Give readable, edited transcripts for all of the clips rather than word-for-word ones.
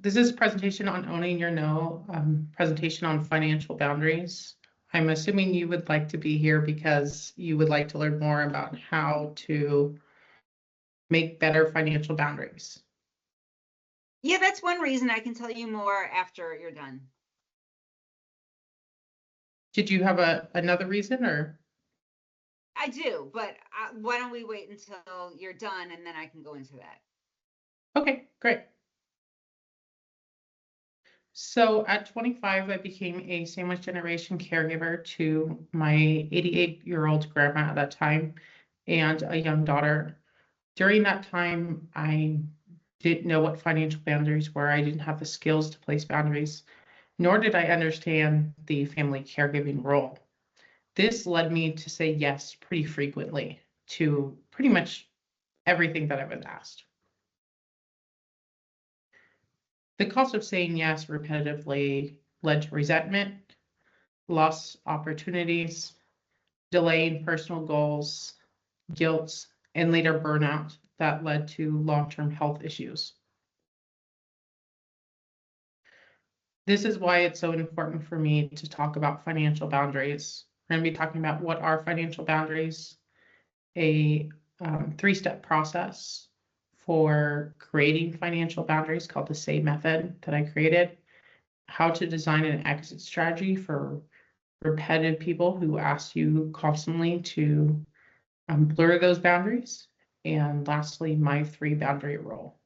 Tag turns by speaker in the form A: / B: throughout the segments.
A: This is a presentation on owning your no, presentation on financial boundaries. I'm assuming you would like to be here because you would like to learn more about how to make better financial boundaries.
B: Yeah, that's one reason. I can tell you more after you're done.
A: Did you have another reason, or?
B: I do, but why don't we wait until you're done and then I can go into that.
A: Okay, great. So at 25, I became a sandwich generation caregiver to my 88-year-old grandma at that time and a young daughter. During that time, I didn't know what financial boundaries were. I didn't have the skills to place boundaries, nor did I understand the family caregiving role. This led me to say yes pretty frequently to pretty much everything that I was asked. The cost of saying yes repetitively led to resentment, lost opportunities, delaying personal goals, guilt, and later burnout that led to long-term health issues. This is why it's so important for me to talk about financial boundaries. We're going to be talking about what are financial boundaries, a 3-step process for creating financial boundaries called the SAY method that I created, how to design an exit strategy for repetitive people who ask you constantly to blur those boundaries, and lastly, my 3-boundary rule.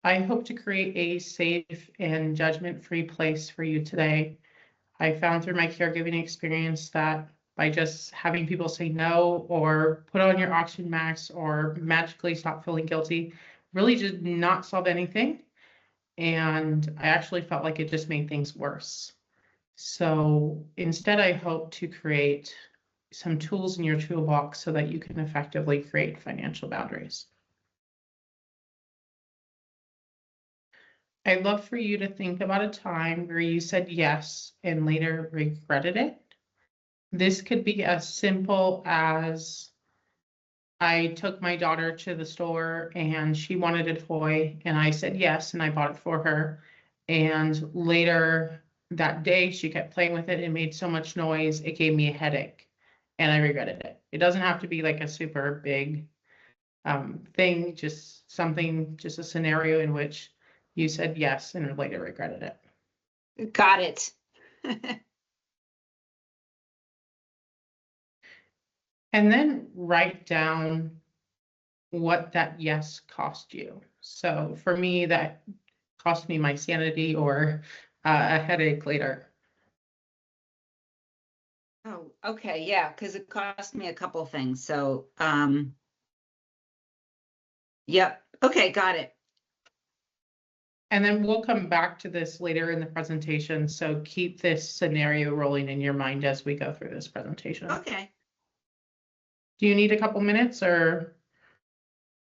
A: I hope to create a safe and judgment-free place for you today. I found through my caregiving experience that by just having people say no or put on your oxygen max or magically stop feeling guilty really did not solve anything. And I actually felt like it just made things worse. So instead, I hope to create some tools in your toolbox so that you can effectively create financial boundaries. I'd love for you to think about a time where you said yes and later regretted it. This could be as simple as I took my daughter to the store and she wanted a toy and I said yes and I bought it for her. And later that day, she kept playing with it and made so much noise, it gave me a headache and I regretted it. It doesn't have to be like a super big thing, just something, just a scenario in which you said yes and later regretted it.
B: Got it.
A: And then write down what that yes cost you. So for me, that cost me my sanity or a headache later.
B: Oh, okay, yeah, because it cost me a couple things. So, yep. Okay, got it.
A: And then we'll come back to this later in the presentation. So keep this scenario rolling in your mind as we go through this presentation.
B: Okay.
A: Do you need a couple minutes or?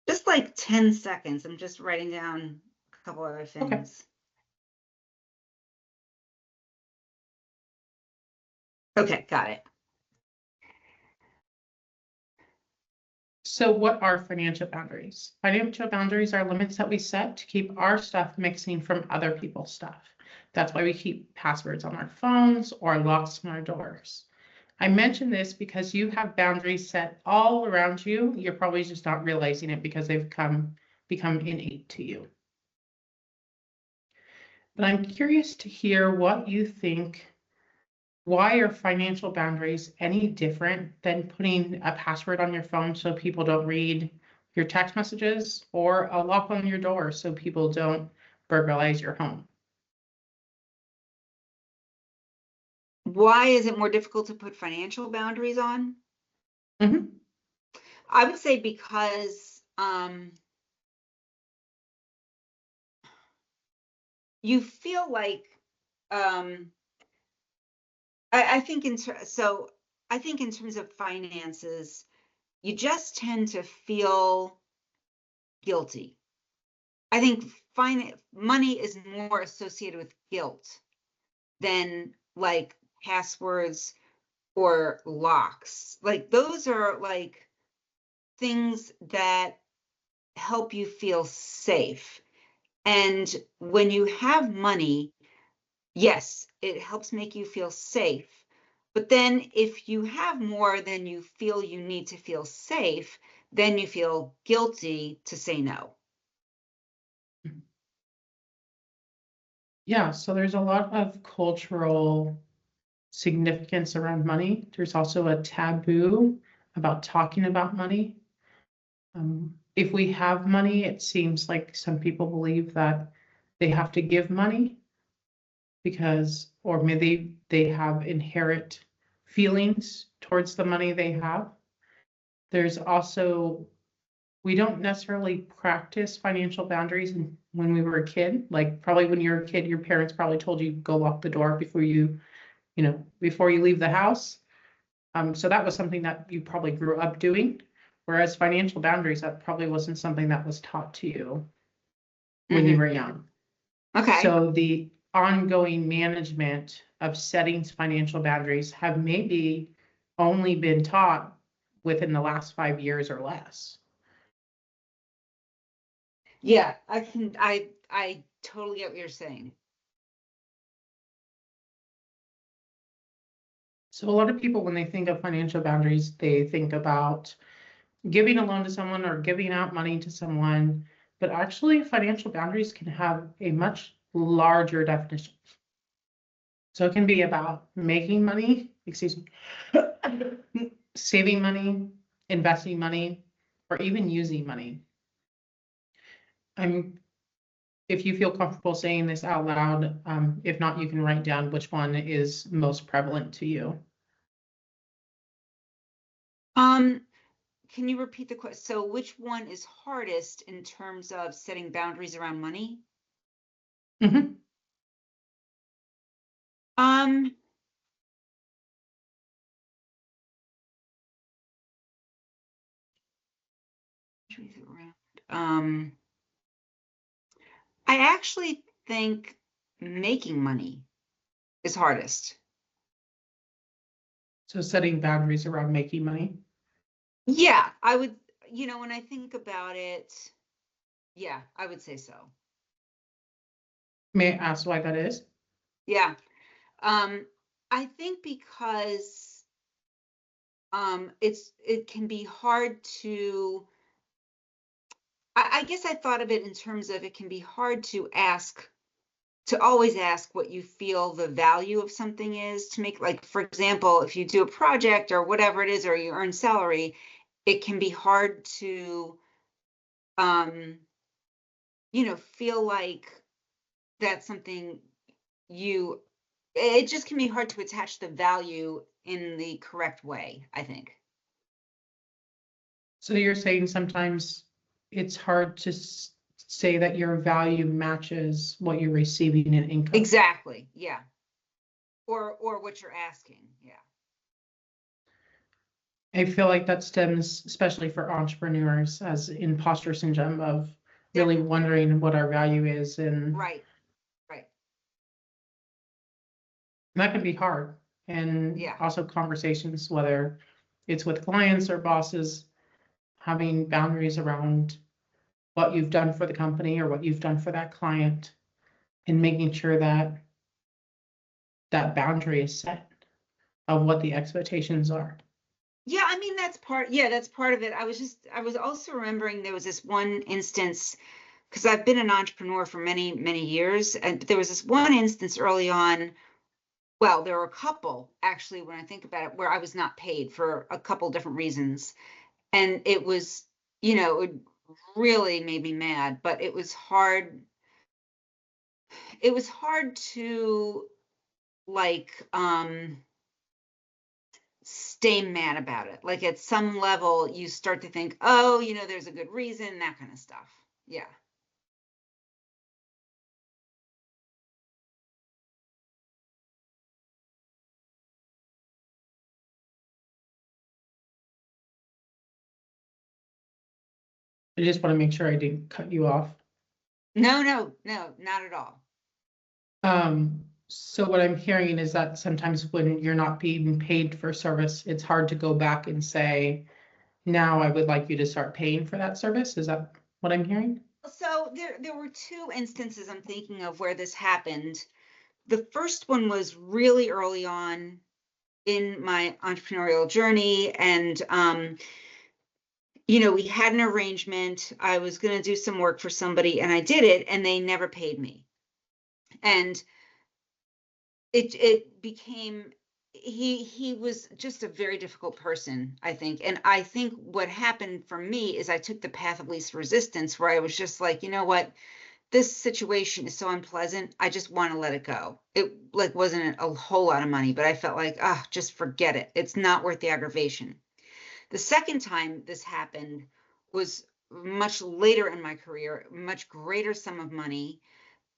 B: Just like 10 seconds. I'm just writing down a couple other things.
A: Okay.
B: Okay, got it.
A: So what are financial boundaries? Financial boundaries are limits that we set to keep our stuff mixing from other people's stuff. That's why we keep passwords on our phones or locks on our doors. I mention this because you have boundaries set all around you. You're probably just not realizing it because they've become innate to you. But I'm curious to hear what you think. Why are financial boundaries any different than putting a password on your phone so people don't read your text messages or a lock on your door so people don't burglarize your home?
B: Why is it more difficult to put financial boundaries on?
A: Mm-hmm.
B: I would say because you feel like I think I think in terms of finances, you just tend to feel guilty. I think money is more associated with guilt than like passwords or locks. Like those are like things that help you feel safe. And when you have money, yes, it helps make you feel safe. But then if you have more than you feel you need to feel safe, then you feel guilty to say no.
A: Yeah, so there's a lot of cultural significance around money. There's also a taboo about talking about money. If we have money, it seems like some people believe that they have to give money because, or maybe they have inherent feelings towards the money they have. There's also, we don't necessarily practice financial boundaries when we were a kid. Like probably when you were a kid, your parents probably told you go lock the door before before you leave the house. So that was something that you probably grew up doing. Whereas financial boundaries, that probably wasn't something that was taught to you when you
B: Hmm.
A: were young.
B: Okay.
A: So the ongoing management of setting financial boundaries have maybe only been taught within the last 5 years or less.
B: Yeah, I totally get what you're saying.
A: So a lot of people, when they think of financial boundaries, they think about giving a loan to someone or giving out money to someone, but actually financial boundaries can have a much larger definition. So it can be about making money, excuse me, saving money, investing money, or even using money. I'm, if you feel comfortable saying this out loud, if not, you can write down which one is most prevalent to you.
B: Um, can you repeat the question? So which one is hardest in terms of setting boundaries around money?
A: Mhm.
B: Um, um, I actually think making money is hardest.
A: So setting boundaries around making money.
B: Yeah, I would, when I think about it, yeah, I would say so.
A: May I ask why that is?
B: Yeah. Um, I think because it can be hard to I guess I thought of it in terms of it can be hard to always ask what you feel the value of something is to make, like, for example, if you do a project or whatever it is, or you earn salary, it can be hard to um, feel like that's something you it just can be hard to attach the value in the correct way, I think.
A: So you're saying sometimes it's hard to say that your value matches what you're receiving in income.
B: Exactly. Yeah. Or what you're asking. Yeah.
A: I feel like that stems, especially for entrepreneurs, as imposter syndrome of really
B: Definitely.
A: wondering what our value is. And
B: Right. Right.
A: that can be hard. And
B: Yeah.
A: also conversations, whether it's with clients or bosses, having boundaries around what you've done for the company or what you've done for that client, and making sure that that boundary is set of what the expectations are.
B: Yeah, I mean that's part of it. I was also remembering there was this one instance, because I've been an entrepreneur for many, many years, and there was this one instance early on. Well, there were a couple actually, when I think about it, where I was not paid for a couple different reasons. And it was, it really made me mad, but it was hard to, like, stay mad about it. Like, at some level, you start to think, oh, there's a good reason, that kind of stuff. Yeah.
A: I just want to make sure I didn't cut you off.
B: No, no, no, not at all.
A: So what I'm hearing is that sometimes when you're not being paid for service, it's hard to go back and say, now I would like you to start paying for that service. Is that? what I'm hearing?
B: So there were two instances I'm thinking of where this happened. The first one was really early on in my entrepreneurial journey, and we had an arrangement. I was going to do some work for somebody, and I did it, and they never paid me. And it became he was just a very difficult person, I think. And I think what happened for me is I took the path of least resistance, where I was just like, you know what? This situation is so unpleasant. I just want to let it go. It like wasn't a whole lot of money, but I felt like, just forget it. It's not worth the aggravation. The second time this happened was much later in my career, much greater sum of money.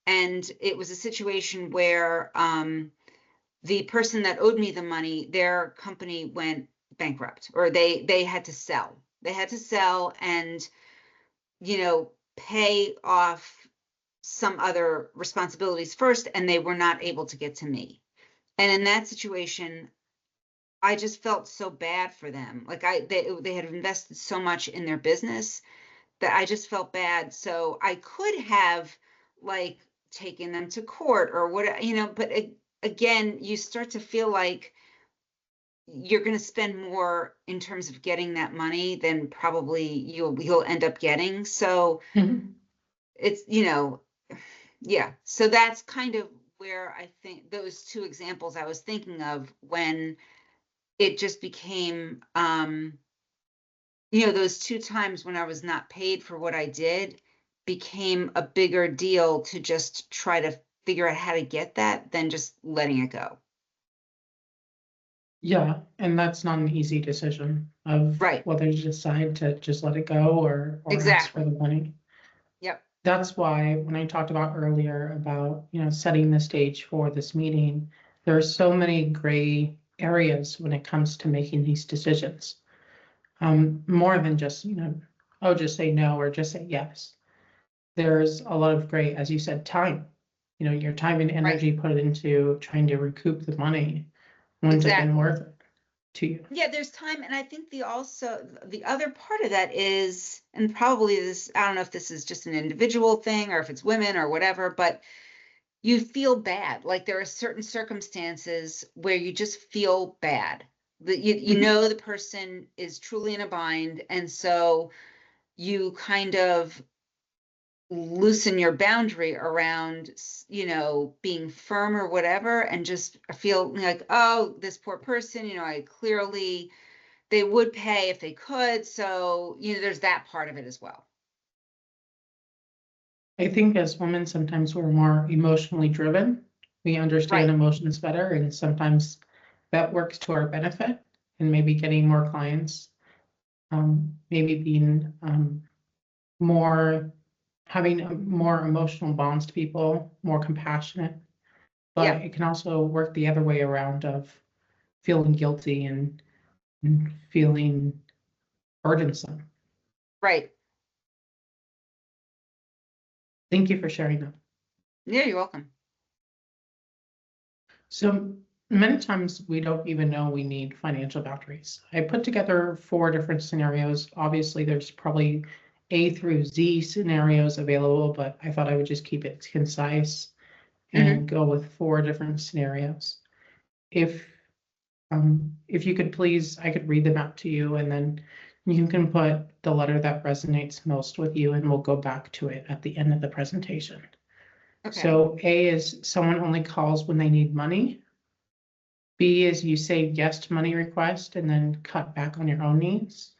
B: And it was a situation where the person that owed me the money, their company went bankrupt, or they had to sell. They had to sell and, pay off some other responsibilities first, and they were not able to get to me. And in that situation, I just felt so bad for them. Like they had invested so much in their business that I just felt bad. So I could have like taken them to court or what, but again, you start to feel like you're going to spend more in terms of getting that money than probably you'll end up getting. So
A: Mhm.
B: it's, yeah. So that's kind of where I think those two examples I was thinking of when it just became, those two times when I was not paid for what I did became a bigger deal to just try to figure out how to get that than just letting it go.
A: Yeah, and that's not an easy decision of
B: Right.
A: whether to decide to just let it go or ask for
B: Exactly.
A: the money.
B: Yep.
A: That's why when I talked about earlier about, setting the stage for this meeting, there are so many gray areas when it comes to making these decisions. More than just, oh, just say no or just say yes. There's a lot of gray, as you said, time. Your time and
B: Right.
A: energy put into trying to recoup the money wouldn't have been
B: Exactly.
A: worth it to you.
B: Yeah, there's time. And I think the other part of that is, and probably this, I don't know if this is just an individual thing or if it's women or whatever, but you feel bad. Like there are certain circumstances where you just feel bad. That you
A: Mhm.
B: know the person is truly in a bind, and so you kind of loosen your boundary around, being firm or whatever, and just feel like, oh, this poor person, I clearly they would pay if they could. So, there's that part of it as well.
A: I think as women, sometimes we're more emotionally driven. We understand
B: Right.
A: emotions better, and sometimes that works to our benefit and maybe getting more clients, maybe being more, having more emotional bonds to people, more compassionate. But
B: Yep.
A: it can also work the other way around of feeling guilty and feeling burdensome.
B: Right.
A: Thank you for sharing that.
B: Yeah, you're welcome.
A: So many times we don't even know we need financial boundaries. I put together 4 different scenarios. Obviously, there's probably A through Z scenarios available, but I thought I would just keep it concise
B: Hmm.
A: and go with 4 different scenarios. If you could please, I could read them out to you, and then you can put the letter that resonates most with you, and we'll go back to it at the end of the presentation.
B: Okay.
A: So A is someone only calls when they need money. B is you say yes to money request and then cut back on your own needs.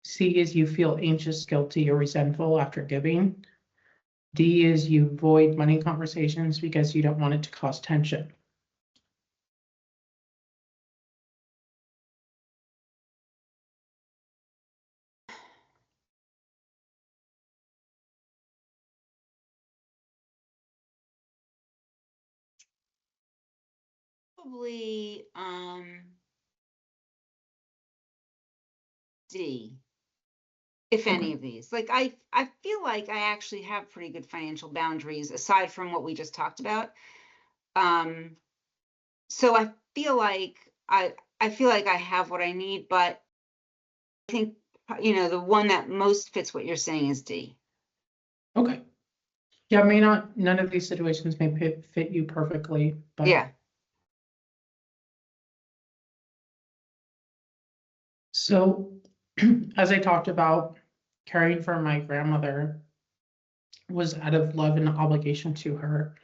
A: C is you feel anxious, guilty, or resentful after giving. D is you avoid money conversations because you don't want it to cause tension.
B: Probably D, if
A: Okay.
B: any of these. Like I feel like I actually have pretty good financial boundaries aside from what we just talked about. Um, so I feel like I feel like I have what I need, but I think the one that most fits what you're saying is D.
A: Okay. Yeah, none of these situations may fit you perfectly, but
B: Yeah.
A: so as I talked about, caring for my grandmother was out of love and obligation to her.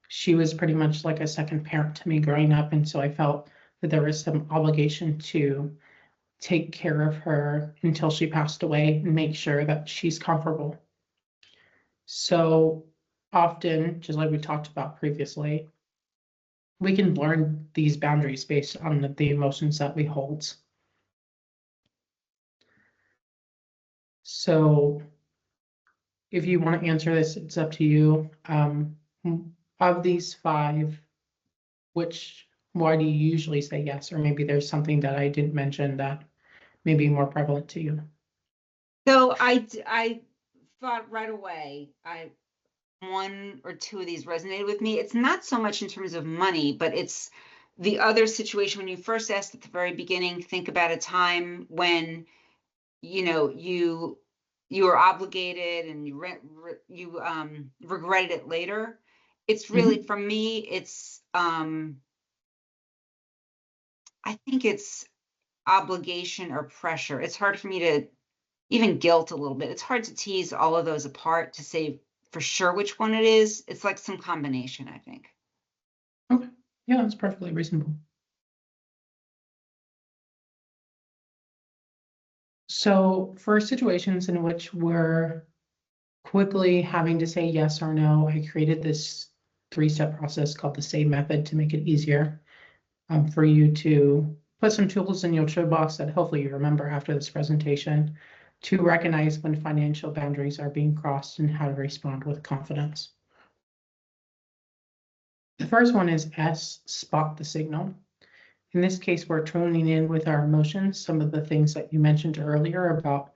A: She was pretty much like a second parent to me growing up, and so I felt that there was some obligation to take care of her until she passed away and make sure that she's comfortable. So often, just like we talked about previously, we can learn these boundaries based on the emotions that we hold. So if you want to answer this, it's up to you. Of these five, why do you usually say yes? Or maybe there's something that I didn't mention that may be more prevalent to you.
B: So I thought right away, one or two of these resonated with me. It's not so much in terms of money, but it's the other situation when you first asked at the very beginning, think about a time when, you were obligated and you regretted it later. It's really, for me, it's I think it's obligation or pressure. It's hard for me to, even guilt a little bit. It's hard to tease all of those apart to say for sure which one it is. It's like some combination, I think.
A: Okay. Yeah, that's perfectly reasonable. So for situations in which we're quickly having to say yes or no, I created this 3-step process called the SAVE method to make it easier for you to put some tools in your toolbox that hopefully you remember after this presentation to recognize when financial boundaries are being crossed and how to respond with confidence. The first one is S, spot the signal. In this case, we're tuning in with our emotions, some of the things that you mentioned earlier about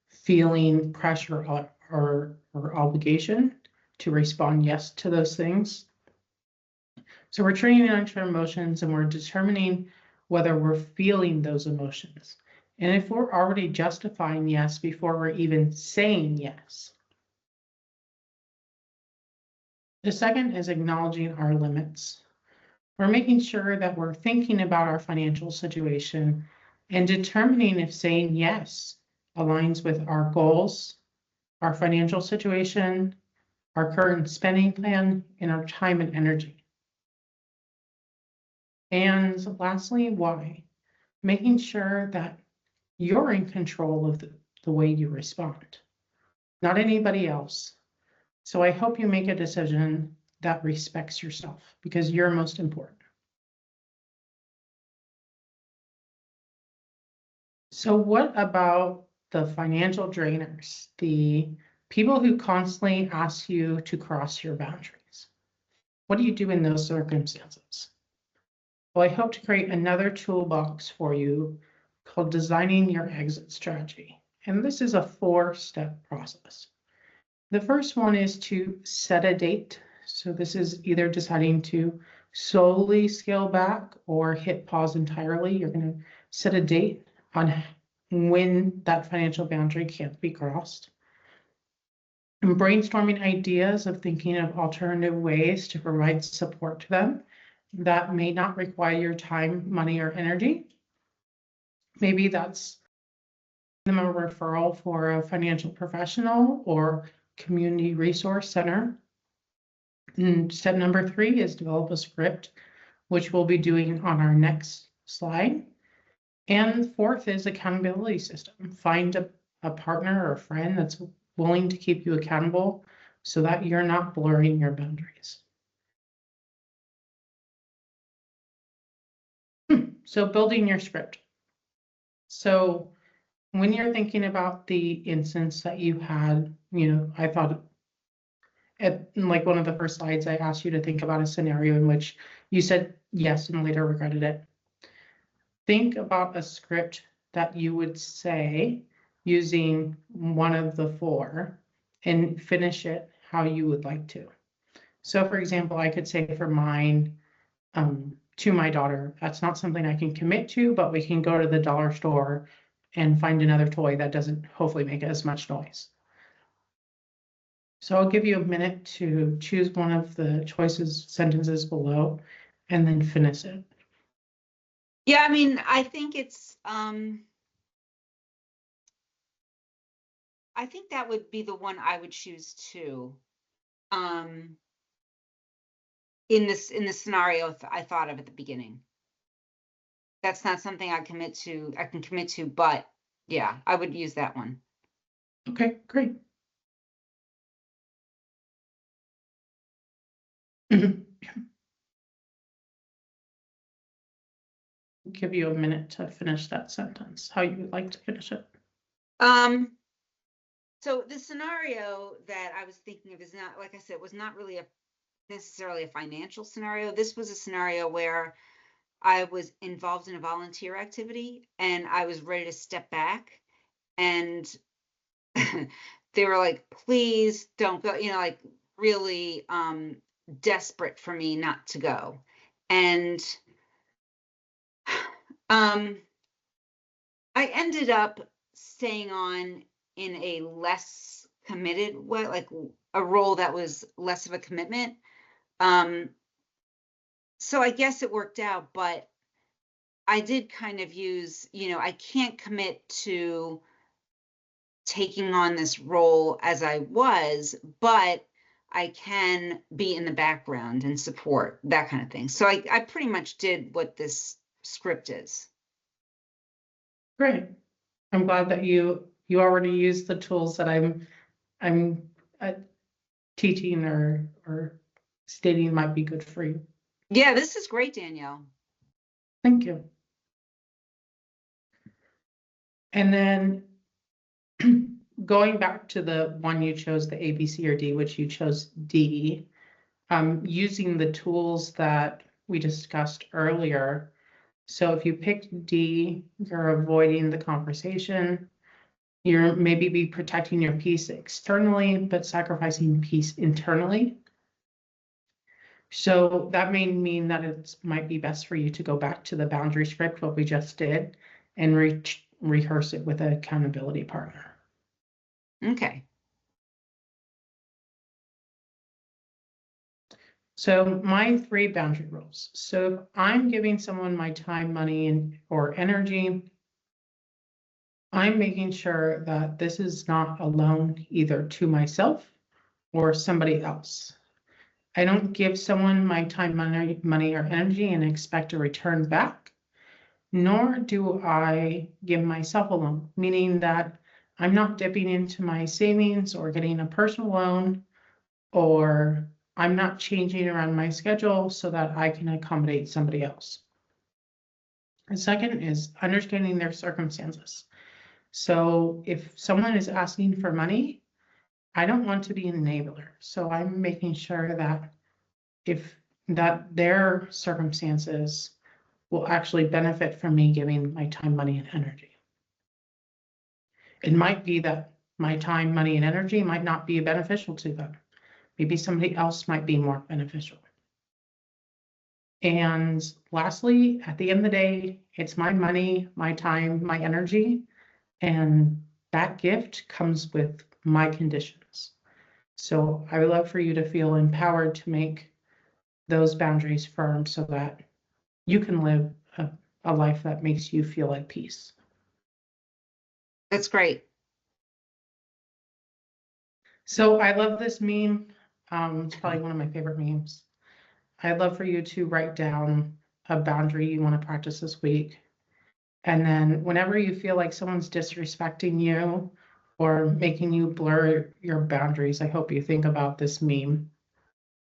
A: feeling pressure or obligation to respond yes to those things. So we're tuning in onto our emotions and we're determining whether we're feeling those emotions. And if we're already justifying yes before we're even saying yes. The second is acknowledging our limits. We're making sure that we're thinking about our financial situation and determining if saying yes aligns with our goals, our financial situation, our current spending plan, and our time and energy. And lastly, why? Making sure that you're in control of the way you respond, not anybody else. So I hope you make a decision that respects yourself because you're most important. So what about the financial drainers, the people who constantly ask you to cross your boundaries? What do you do in those circumstances? Well, I hope to create another toolbox for you called Designing Your Exit Strategy. And this is a 4-step process. The first one is to set a date. So this is either deciding to slowly scale back or hit pause entirely. You're going to set a date on when that financial boundary can't be crossed. And brainstorming ideas of thinking of alternative ways to provide support to them that may not require your time, money, or energy. Maybe that's a referral for a financial professional or community resource center. And step number 3 is develop a script, which we'll be doing on our next slide. And fourth is accountability system. Find a partner or a friend that's willing to keep you accountable so that you're not blurring your boundaries. So building your script. So when you're thinking about the instance that you had, I thought at like one of the first slides, I asked you to think about a scenario in which you said yes and later regretted it. Think about a script that you would say using one of the 4 and finish it how you would like to. So for example, I could say for mine, to my daughter, that's not something I can commit to, but we can go to the dollar store and find another toy that doesn't hopefully make as much noise. So I'll give you a minute to choose one of the choices, sentences below, and then finish it.
B: Yeah, I mean, I think I think that would be the one I would choose too. In the scenario I thought of at the beginning. That's not something I can commit to, but yeah, I would use that one.
A: Okay, great. Give you a minute to finish that sentence, how you would like to finish it.
B: So the scenario that I was thinking of is not, like I said, was not really necessarily a financial scenario. This was a scenario where I was involved in a volunteer activity and I was ready to step back, and they were like, please don't go, like really desperate for me not to go. And I ended up staying on in a less committed way, like a role that was less of a commitment. So I guess it worked out, but I did kind of use, I can't commit to taking on this role as I was, but I can be in the background and support, that kind of thing. So I pretty much did what this script is.
A: Great. I'm glad that you already used the tools that I'm teaching or stating might be good for you.
B: Yeah, this is great, Danielle.
A: Thank you. And then going back to the one you chose, the A, B, C, or D, which you chose D, using the tools that we discussed earlier. So if you picked D, you're avoiding the conversation. You're maybe be protecting your peace externally, but sacrificing peace internally. So that may mean that it might be best for you to go back to the boundary script, what we just did, and rehearse it with an accountability partner.
B: Okay.
A: So my 3 boundary rules. So if I'm giving someone my time, money, or energy, I'm making sure that this is not a loan either to myself or somebody else. I don't give someone my time, money, or energy and expect a return back, nor do I give myself a loan, meaning that I'm not dipping into my savings or getting a personal loan, or I'm not changing around my schedule so that I can accommodate somebody else. The second is understanding their circumstances. So if someone is asking for money, I don't want to be an enabler. So I'm making sure that their circumstances will actually benefit from me giving my time, money, and energy. It might be that my time, money, and energy might not be beneficial to them. Maybe somebody else might be more beneficial. And lastly, at the end of the day, it's my money, my time, my energy, and that gift comes with my conditions. So I would love for you to feel empowered to make those boundaries firm so that you can live a life that makes you feel at peace.
B: That's great.
A: So I love this meme. It's probably one of my favorite memes. I'd love for you to write down a boundary you want to practice this week. And then whenever you feel like someone's disrespecting you or making you blur your boundaries, I hope you think about this meme